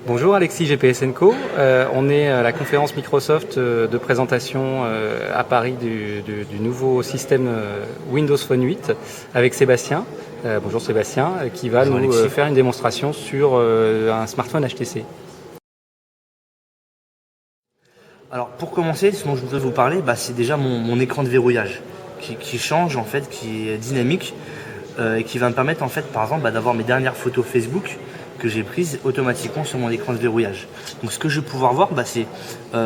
Bonjour Alexis GPS Co. On est à la conférence Microsoft de présentation à Paris du nouveau système Windows Phone 8 avec Sébastien. Bonjour Sébastien, qui va nous faire une démonstration sur un smartphone HTC. Alors pour commencer, ce dont je voudrais vous parler, c'est déjà mon écran de verrouillage qui change en fait, qui est dynamique et qui va me permettre en fait, par exemple, d'avoir mes dernières photos Facebook que j'ai prises automatiquement sur mon écran de verrouillage. Donc ce que je vais pouvoir voir, c'est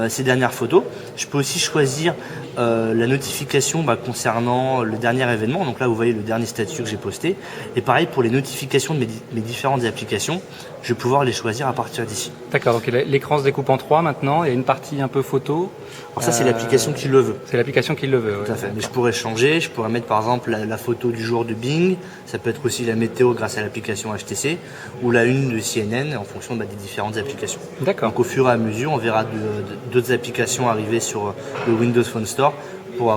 ces dernières photos. Je peux aussi choisir la notification concernant le dernier événement. Donc là, vous voyez le dernier statut que j'ai posté. Et pareil pour les notifications de mes différentes applications, je vais pouvoir les choisir à partir d'ici. D'accord, donc l'écran se découpe en trois maintenant. Il y a une partie un peu photo. Alors ça, c'est l'application qui le veut. C'est l'application qui le veut, Tout à fait. Mais je pourrais changer. Je pourrais mettre par exemple la photo du jour de Bing. Ça peut être aussi la météo grâce à l'application HTC ou la une de CNN en fonction des différentes applications. D'accord. Donc au fur et à mesure, on verra d'autres applications arriver sur le Windows Phone Store pour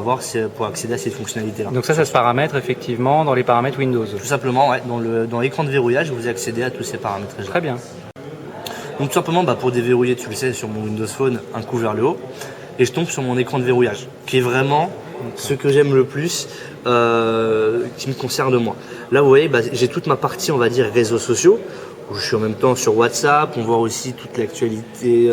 accéder à ces fonctionnalités-là. Donc ça se paramètre effectivement dans les paramètres Windows. Tout simplement, ouais, dans l'écran de verrouillage, vous accédez à tous ces paramètres. Très bien. Donc tout simplement, pour déverrouiller, tu le sais, sur mon Windows Phone, un coup vers le haut, et je tombe sur mon écran de verrouillage, qui est vraiment ce que j'aime le plus, qui me concerne moi. Là, vous voyez, j'ai toute ma partie, on va dire, réseaux sociaux, où je suis en même temps sur WhatsApp, on voit aussi toute l'actualité,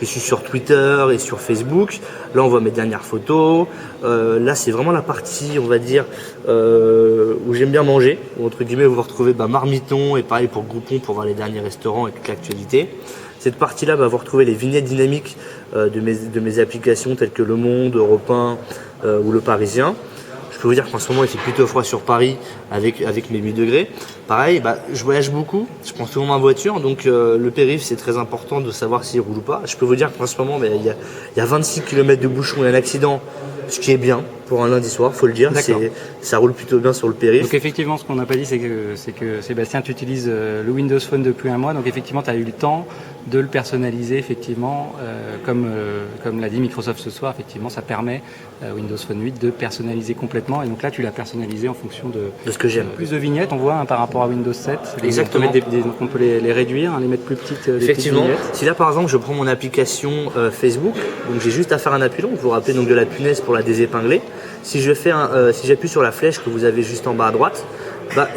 je suis sur Twitter et sur Facebook. Là, on voit mes dernières photos. Là, c'est vraiment la partie, on va dire, où j'aime bien manger, où, entre guillemets, vous retrouvez Marmiton et pareil pour Groupon pour voir les derniers restaurants et toute l'actualité. Cette partie-là, vous retrouvez les vignettes dynamiques de mes applications telles que Le Monde, Europe 1 ou Le Parisien. Je peux vous dire qu'en ce moment, il fait plutôt froid sur Paris avec mes 8 degrés. Pareil, je voyage beaucoup, je prends souvent ma voiture, donc le périph', c'est très important de savoir s'il roule ou pas. Je peux vous dire qu'en ce moment, il y a 26 km de bouchon et un accident, ce qui est bien pour un lundi soir, faut le dire. Ça roule plutôt bien sur le périph'. Donc effectivement, ce qu'on n'a pas dit, c'est que Sébastien, tu utilises le Windows Phone depuis un mois, donc effectivement, tu as eu le temps de le personnaliser, effectivement, comme l'a dit Microsoft ce soir, effectivement, ça permet Windows Phone 8 de personnaliser complètement, et donc là, tu l'as personnalisé en fonction de ce que j'aime. Plus de vignettes, on voit, par rapport à Windows 7. Exactement. On peut les réduire, les mettre plus petites. Effectivement. Si là, par exemple, je prends mon application Facebook, donc j'ai juste à faire un appui long, vous vous rappelez donc de la punaise pour la désépingler. Si j'appuie sur la flèche que vous avez juste en bas à droite,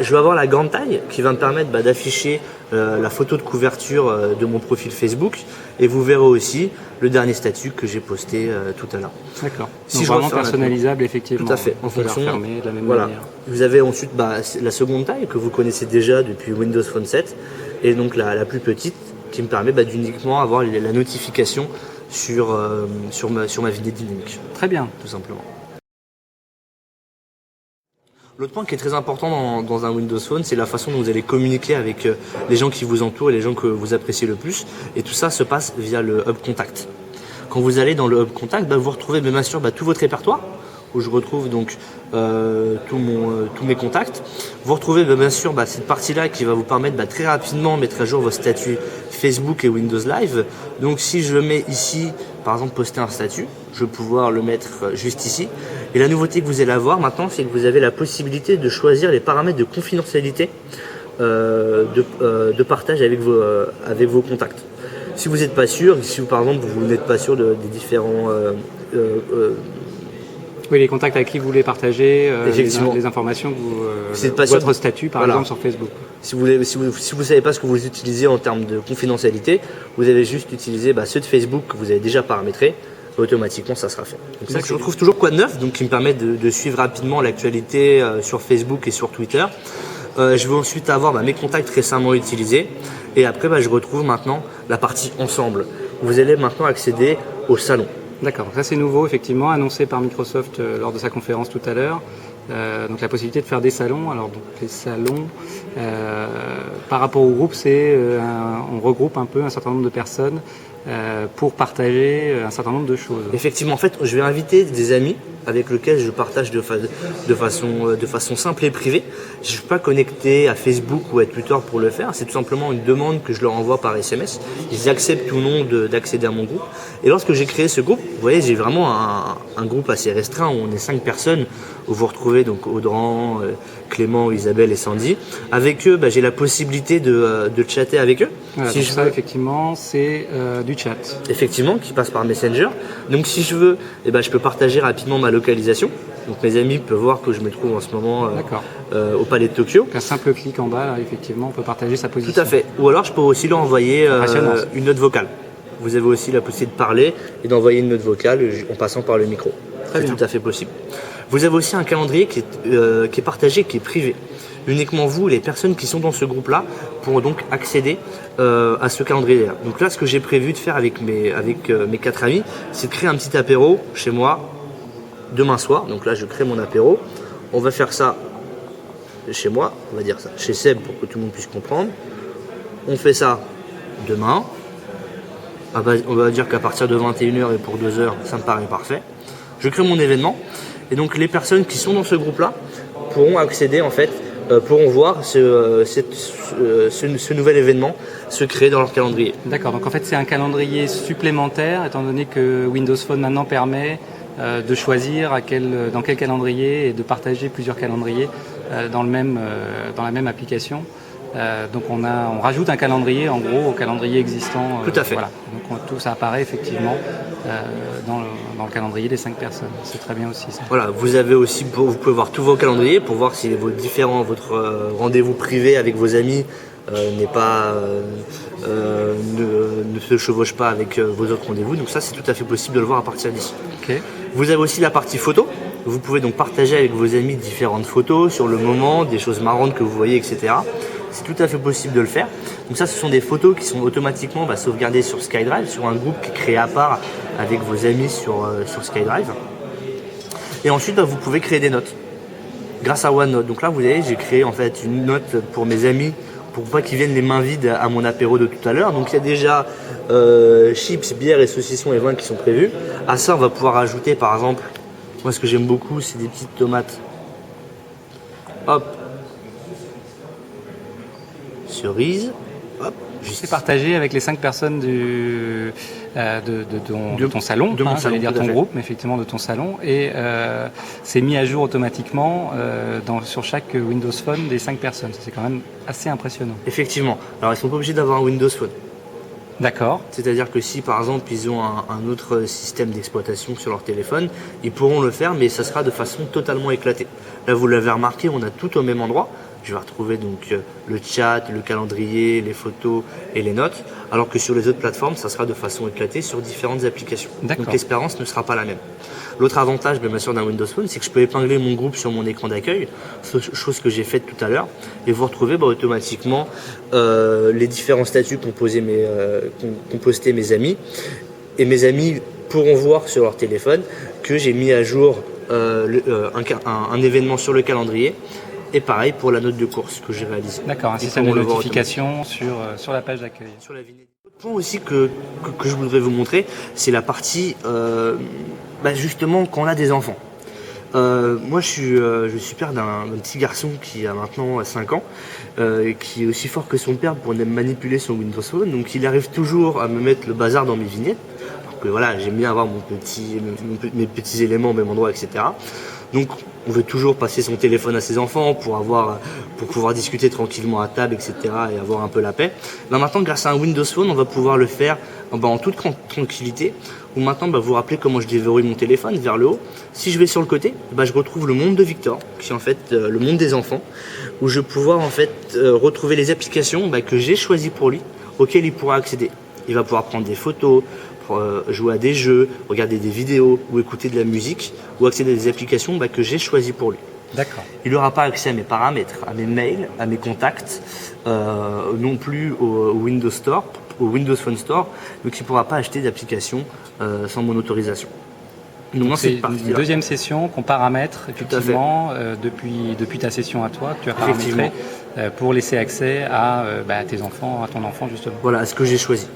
je vais avoir la grande taille qui va me permettre d'afficher la photo de couverture de mon profil Facebook, et vous verrez aussi le dernier statut que j'ai posté tout à l'heure. D'accord. Donc vraiment personnalisable, effectivement. Tout à fait. En fonction de la même manière. Vous avez ensuite la seconde taille que vous connaissez déjà depuis Windows Phone 7, et donc la plus petite qui me permet d'uniquement avoir la notification sur ma vignette dynamique. Très bien. Tout simplement. L'autre point qui est très important dans un Windows Phone, c'est la façon dont vous allez communiquer avec les gens qui vous entourent et les gens que vous appréciez le plus. Et tout ça se passe via le Hub Contact. Quand vous allez dans le Hub Contact, vous retrouvez bien sûr tout votre répertoire, où je retrouve donc tous mes contacts. Vous retrouvez bien sûr cette partie-là qui va vous permettre très rapidement mettre à jour vos statuts Facebook et Windows Live. Donc si je le mets ici, par exemple poster un statut, je vais pouvoir le mettre juste ici. Et la nouveauté que vous allez avoir maintenant, c'est que vous avez la possibilité de choisir les paramètres de confidentialité de partage avec vos contacts. Si vous n'êtes pas sûr, si par exemple vous n'êtes pas sûr des différents oui, les contacts avec qui vous voulez partager, les informations que votre statut par exemple sur Facebook. Si vous ne savez pas ce que vous utilisez en termes de confidentialité, vous avez juste utilisé ceux de Facebook que vous avez déjà paramétrés. Automatiquement ça sera fait. Donc ça, je retrouve toujours quoi de neuf, donc qui me permet de suivre rapidement l'actualité sur Facebook et sur Twitter. Je vais ensuite avoir mes contacts récemment utilisés, et après je retrouve maintenant la partie ensemble. Vous allez maintenant accéder au salon. D'accord, ça c'est nouveau effectivement, annoncé par Microsoft lors de sa conférence tout à l'heure. Donc la possibilité de faire des salons. Alors donc les salons, par rapport au groupe, on regroupe un peu un certain nombre de personnes pour partager un certain nombre de choses. Effectivement, en fait, je vais inviter des amis avec lesquels je partage de façon simple et privée. Je ne suis pas connecté à Facebook ou à Twitter pour le faire. C'est tout simplement une demande que je leur envoie par SMS. Ils acceptent ou non d'accéder à mon groupe. Et lorsque j'ai créé ce groupe, vous voyez, j'ai vraiment un groupe assez restreint où on est 5 personnes, où vous retrouvez donc Audran, Clément, Isabelle et Sandy. Avec eux, j'ai la possibilité de chatter avec eux. Voilà, Si donc je ça, veux, effectivement, c'est du chat. effectivement, qui passe par Messenger. Donc si je veux, je peux partager rapidement ma localisation. Donc mes amis peuvent voir que je me trouve en ce moment D'accord. au Palais de Tokyo. Donc un simple clic en bas, là, effectivement, on peut partager sa position. Tout à fait. Ou alors je peux aussi leur envoyer Impressionnant. une note vocale. Vous avez aussi la possibilité de parler et d'envoyer une note vocale en passant par le micro. C'est bien. tout à fait possible. Vous avez aussi un calendrier qui est partagé, qui est privé. Uniquement vous, les personnes qui sont dans ce groupe-là, pourront donc accéder à ce calendrier-là. Donc là, ce que j'ai prévu de faire avec mes 4 amis, c'est de créer un petit apéro chez moi demain soir. Donc là, je crée mon apéro. On va faire ça chez moi, on va dire ça, chez Seb pour que tout le monde puisse comprendre. On fait ça demain. On va dire qu'à partir de 21h et pour 2h, ça me paraît parfait. Je crée mon événement et donc les personnes qui sont dans ce groupe-là pourront accéder en fait, pourront voir ce nouvel événement se créer dans leur calendrier. D'accord, donc en fait c'est un calendrier supplémentaire étant donné que Windows Phone maintenant permet de choisir dans quel calendrier et de partager plusieurs calendriers dans la même application. Donc on rajoute un calendrier en gros au calendrier existant. Tout à fait. Voilà. Donc tout ça apparaît effectivement dans le calendrier des 5 personnes. C'est très bien aussi ça. Voilà, vous pouvez voir tous vos calendriers pour voir si votre rendez-vous privé avec vos amis ne se chevauche pas avec vos autres rendez-vous. Donc ça, c'est tout à fait possible de le voir à partir d'ici. Ok. Vous avez aussi la partie photo. Vous pouvez donc partager avec vos amis différentes photos sur le moment, des choses marrantes que vous voyez, etc. C'est tout à fait possible de le faire. Donc ça, ce sont des photos qui sont automatiquement sauvegardées sur SkyDrive, sur un groupe qui est créé à part avec vos amis sur SkyDrive. Et ensuite, vous pouvez créer des notes grâce à OneNote. Donc là, vous voyez, j'ai créé en fait une note pour mes amis pour pas qu'ils viennent les mains vides à mon apéro de tout à l'heure. Donc il y a déjà chips, bière et saucissons et vins qui sont prévus. À ça, on va pouvoir ajouter par exemple, moi ce que j'aime beaucoup, c'est des petites tomates. Hop. Cerise. Hop. C'est partagé avec les 5 personnes de ton salon, de mon salon, j'allais dire tout à ton fait. groupe, mais effectivement de ton salon, et c'est mis à jour automatiquement sur chaque Windows Phone des 5 personnes. C'est quand même assez impressionnant. Effectivement. Alors ils sont pas obligés d'avoir un Windows Phone. D'accord. C'est-à-dire que si par exemple ils ont un autre système d'exploitation sur leur téléphone, ils pourront le faire, mais ça sera de façon totalement éclatée. Là vous l'avez remarqué, on a tout au même endroit. Je vais retrouver donc le chat, le calendrier, les photos et les notes, alors que sur les autres plateformes, ça sera de façon éclatée sur différentes applications. D'accord. Donc l'expérience ne sera pas la même. L'autre avantage, bien sûr, d'un Windows Phone, c'est que je peux épingler mon groupe sur mon écran d'accueil, chose que j'ai faite tout à l'heure, et vous retrouvez automatiquement les différents statuts qu'ont posté mes amis. Et mes amis pourront voir sur leur téléphone que j'ai mis à jour un événement sur le calendrier. Et pareil pour la note de course que j'ai réalisée. D'accord, un système de notification sur la page d'accueil. Sur la vignette. Autre point aussi que je voudrais vous montrer, c'est la partie justement quand on a des enfants. Moi je suis père d'un petit garçon qui a maintenant 5 ans, qui est aussi fort que son père pour manipuler son Windows Phone, donc il arrive toujours à me mettre le bazar dans mes vignettes. Alors que voilà, j'aime bien avoir mes petits éléments au même endroit, etc. Donc on veut toujours passer son téléphone à ses enfants pour pouvoir discuter tranquillement à table, etc. et avoir un peu la paix. Là maintenant, grâce à un Windows Phone, on va pouvoir le faire en toute tranquillité. Où maintenant, vous rappelez comment je déverrouille mon téléphone vers le haut. Si je vais sur le côté, je retrouve le monde de Victor, qui est en fait le monde des enfants, où je vais pouvoir en fait retrouver les applications que j'ai choisies pour lui, auxquelles il pourra accéder. Il va pouvoir prendre des photos, jouer à des jeux, regarder des vidéos ou écouter de la musique ou accéder à des applications que j'ai choisies pour lui. D'accord. Il n'aura pas accès à mes paramètres, à mes mails, à mes contacts, non plus au Windows Store, au Windows Phone Store, donc il ne pourra pas acheter d'applications sans mon autorisation. Donc c'est une deuxième session qu'on paramètre effectivement depuis ta session à toi, que tu as paramétré pour laisser accès à tes enfants, à ton enfant justement. Voilà, à ce que j'ai choisi.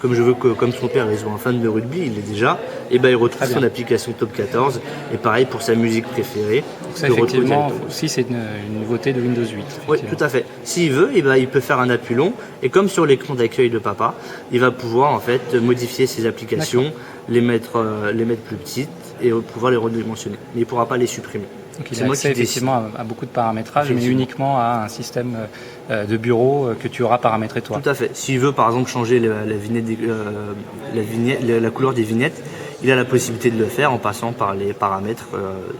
Comme je veux comme son père est un fan de rugby, il l'est déjà, et il retrouve son application Top 14, et pareil pour sa musique préférée. Donc ça effectivement aussi c'est une nouveauté de Windows 8. Oui, tout à fait. S'il veut, il peut faire un appui long, et comme sur l'écran d'accueil de papa, il va pouvoir en fait modifier ses applications, les mettre plus petites, et pouvoir les redimensionner. Mais il ne pourra pas les supprimer. Donc il a accès effectivement à beaucoup de paramétrages, mais uniquement à un système de bureau que tu auras paramétré toi. Tout à fait. S'il veut par exemple changer la couleur des vignettes, il a la possibilité de le faire en passant par les paramètres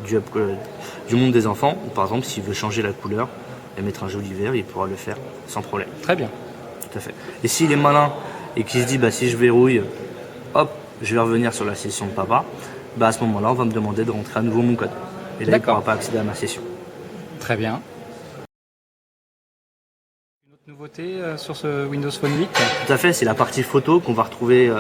du monde des enfants. Par exemple, s'il veut changer la couleur et mettre un joli vert, il pourra le faire sans problème. Très bien. Tout à fait. Et s'il est malin et qu'il se dit si je verrouille, hop, je vais revenir sur la session de papa, à ce moment-là, on va me demander de rentrer à nouveau mon code. Et là, il ne pourra pas accéder à ma session. Très bien. Une autre nouveauté sur ce Windows Phone 8? Tout à fait, c'est la partie photo qu'on va retrouver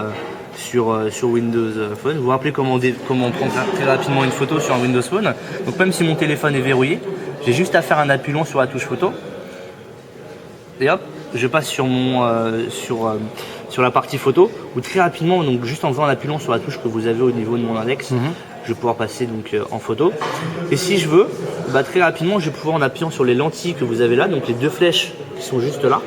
sur Windows Phone. Vous vous rappelez comment on prend très rapidement une photo sur un Windows Phone. Donc même si mon téléphone est verrouillé, j'ai juste à faire un appui long sur la touche photo. Et hop, je passe sur la partie photo, où très rapidement, donc juste en faisant un appui long sur la touche que vous avez au niveau de mon index, je vais pouvoir passer donc en photo. Et si je veux, très rapidement, je vais pouvoir, en appuyant sur les lentilles que vous avez là, donc les deux flèches qui sont juste là.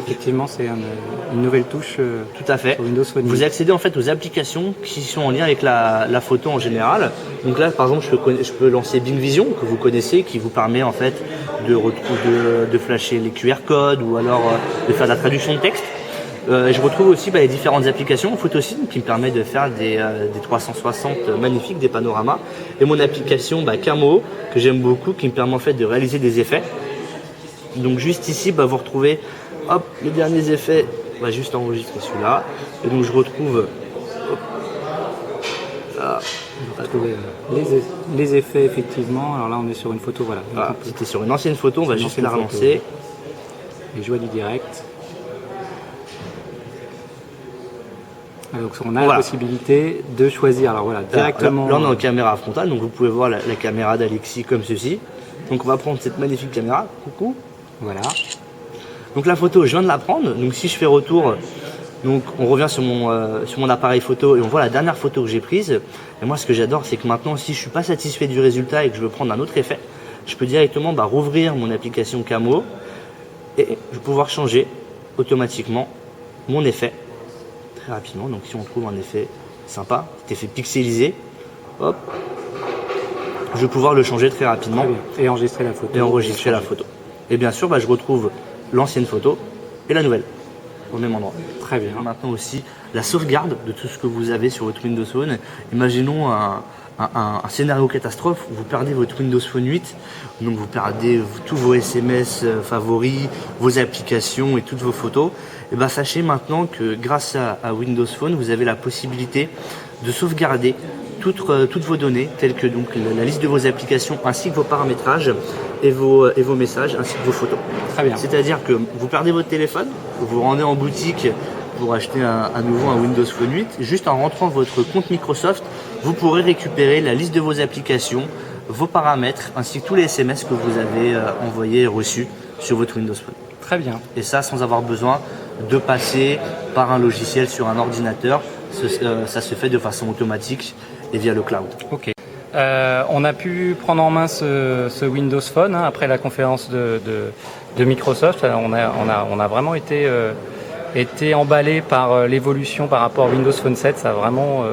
Effectivement, c'est une nouvelle touche tout à fait. Sur Windows Phone 8. Vous accédez en fait aux applications qui sont en lien avec la photo en général. Donc là, par exemple, je peux lancer Bing Vision, que vous connaissez, qui vous permet en fait de flasher les QR codes ou alors de faire de la traduction de texte. Je retrouve aussi les différentes applications PhotoSync qui me permet de faire des 360 magnifiques, des panoramas, et mon application Camo que j'aime beaucoup, qui me permet en fait de réaliser des effets. Donc juste ici, vous retrouvez les derniers effets, juste enregistrer celui-là, et donc je retrouve retrouver les effets effectivement. Alors là on est sur une photo, voilà. C'était sur une ancienne photo, on va juste la relancer. Les joies du direct. Donc on a la possibilité de choisir, alors voilà, directement. Là on est en caméra frontale, donc vous pouvez voir la caméra d'Alexis comme ceci. Donc on va prendre cette magnifique caméra, coucou. Voilà. Donc la photo, je viens de la prendre, donc si je fais retour, donc on revient sur mon appareil photo et on voit la dernière photo que j'ai prise. Et moi ce que j'adore, c'est que maintenant, si je ne suis pas satisfait du résultat et que je veux prendre un autre effet, je peux directement rouvrir mon application Camo et je vais pouvoir changer automatiquement mon effet très rapidement. Donc si on trouve un effet sympa, cet effet pixelisé, hop, je vais pouvoir le changer très rapidement. Et enregistrer la photo. Et bien sûr, je retrouve l'ancienne photo et la nouvelle au même endroit. Très bien. Maintenant aussi, la sauvegarde de tout ce que vous avez sur votre Windows Phone. Imaginons un scénario catastrophe où vous perdez votre Windows Phone 8, donc vous perdez tous vos SMS favoris, vos applications et toutes vos photos. Et sachez maintenant que grâce à Windows Phone, vous avez la possibilité de sauvegarder toutes vos données, telles que donc la liste de vos applications, ainsi que vos paramétrages et vos messages, ainsi que vos photos. Très bien. C'est-à-dire que vous perdez votre téléphone, vous vous rendez en boutique pour acheter à nouveau un Windows Phone 8, juste en rentrant votre compte Microsoft, vous pourrez récupérer la liste de vos applications, vos paramètres, ainsi que tous les SMS que vous avez envoyés et reçus sur votre Windows Phone. Très bien. Et ça, sans avoir besoin de passer par un logiciel sur un ordinateur, ça se fait de façon automatique et via le cloud. Ok. On a pu prendre en main ce Windows Phone après la conférence de Microsoft. On a vraiment été emballé par l'évolution par rapport à Windows Phone 7. Ça, vraiment,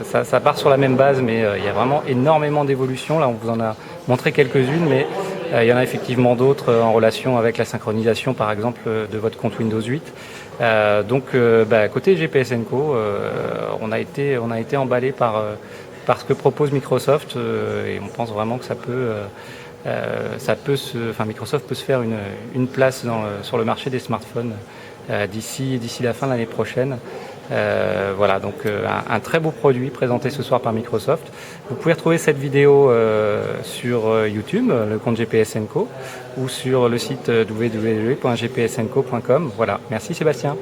ça part sur la même base, mais il y a vraiment énormément d'évolutions. Là, on vous en a montré quelques-unes, mais il y en a effectivement d'autres en relation avec la synchronisation, par exemple, de votre compte Windows 8. Côté GPS & Co, on a été emballé par ce que propose Microsoft et on pense vraiment que Microsoft peut se faire une place sur le marché des smartphones d'ici la fin de l'année prochaine. Un très beau produit présenté ce soir par Microsoft. Vous pouvez retrouver cette vidéo sur YouTube, le compte GPS & Co, ou sur le site www.gpsnco.com. Voilà, merci Sébastien.